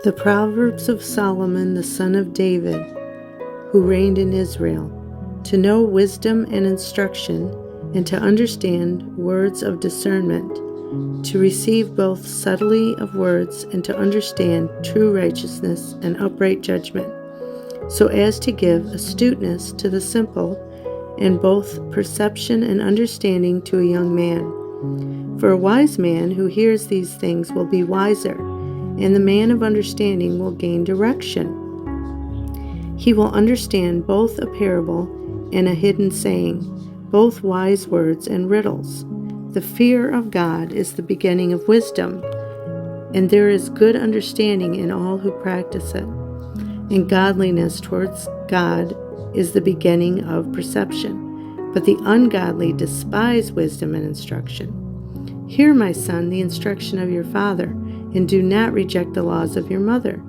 The Proverbs of Solomon the son of David, who reigned in Israel, to know wisdom and instruction, and to understand words of discernment, to receive both subtlety of words, and to understand true righteousness and upright judgment, so as to give astuteness to the simple, and both perception and understanding to a young man. For a wise man who hears these things will be wiser, and the man of understanding will gain direction. He will understand both a parable and a hidden saying, both wise words and riddles. The fear of God is the beginning of wisdom, and there is good understanding in all who practice it. And godliness towards God is the beginning of perception, but the ungodly despise wisdom and instruction. Hear, my son, the instruction of your father, and do not reject the laws of your mother,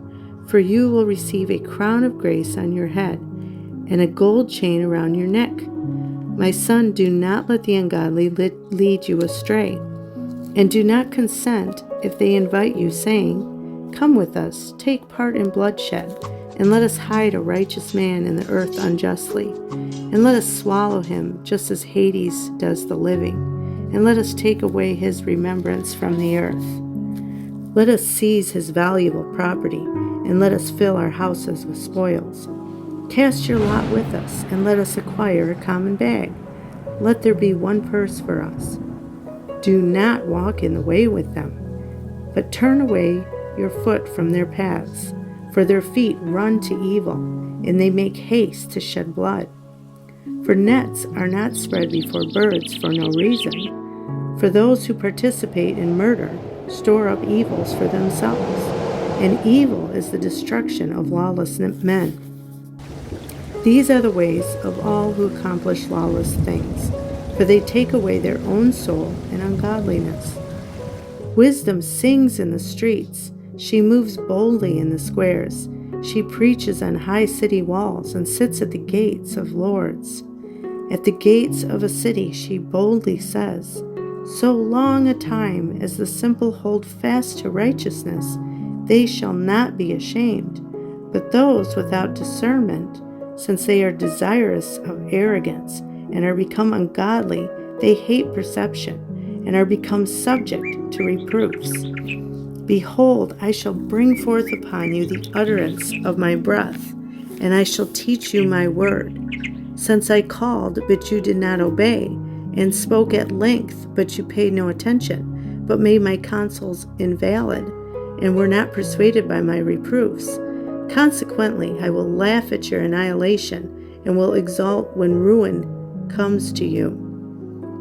for you will receive a crown of grace on your head, and a gold chain around your neck. My son, do not let the ungodly lead you astray, and do not consent if they invite you, saying, "Come with us, take part in bloodshed, and let us hide a righteous man in the earth unjustly, and let us swallow him, just as Hades does the living, and let us take away his remembrance from the earth. Let us seize his valuable property, and let us fill our houses with spoils. Cast your lot with us, and let us acquire a common bag. Let there be one purse for us. Do not walk in the way with them, but turn away your foot from their paths, for their feet run to evil, and they make haste to shed blood. For nets are not spread before birds for no reason. For those who participate in murder store up evils for themselves, and evil is the destruction of lawless men. These are the ways of all who accomplish lawless things, for they take away their own soul in ungodliness. Wisdom sings in the streets. She moves boldly in the squares. She preaches on high city walls and sits at the gates of lords. At the gates of a city she boldly says, "So long a time as the simple hold fast to righteousness, they shall not be ashamed. But those without discernment, since they are desirous of arrogance and are become ungodly, they hate perception and are become subject to reproofs. Behold, I shall bring forth upon you the utterance of my breath, and I shall teach you my word. Since I called, but you did not obey, and spoke at length, but you paid no attention, but made my counsels invalid, and were not persuaded by my reproofs. Consequently, I will laugh at your annihilation, and will exult when ruin comes to you,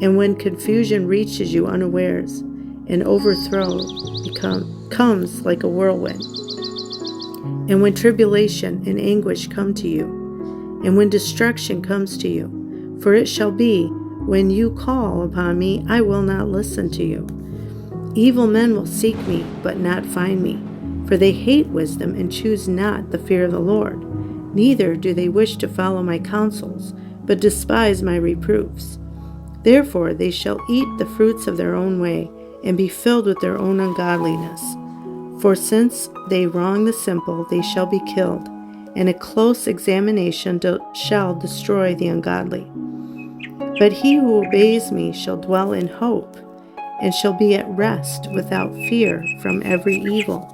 and when confusion reaches you unawares, and overthrow comes like a whirlwind, and when tribulation and anguish come to you, and when destruction comes to you. For it shall be, when you call upon me, I will not listen to you. Evil men will seek me, but not find me, for they hate wisdom and choose not the fear of the Lord. Neither do they wish to follow my counsels, but despise my reproofs. Therefore they shall eat the fruits of their own way, and be filled with their own ungodliness. For since they wrong the simple, they shall be killed, and a close examination shall destroy the ungodly. But he who obeys me shall dwell in hope, and shall be at rest without fear from every evil.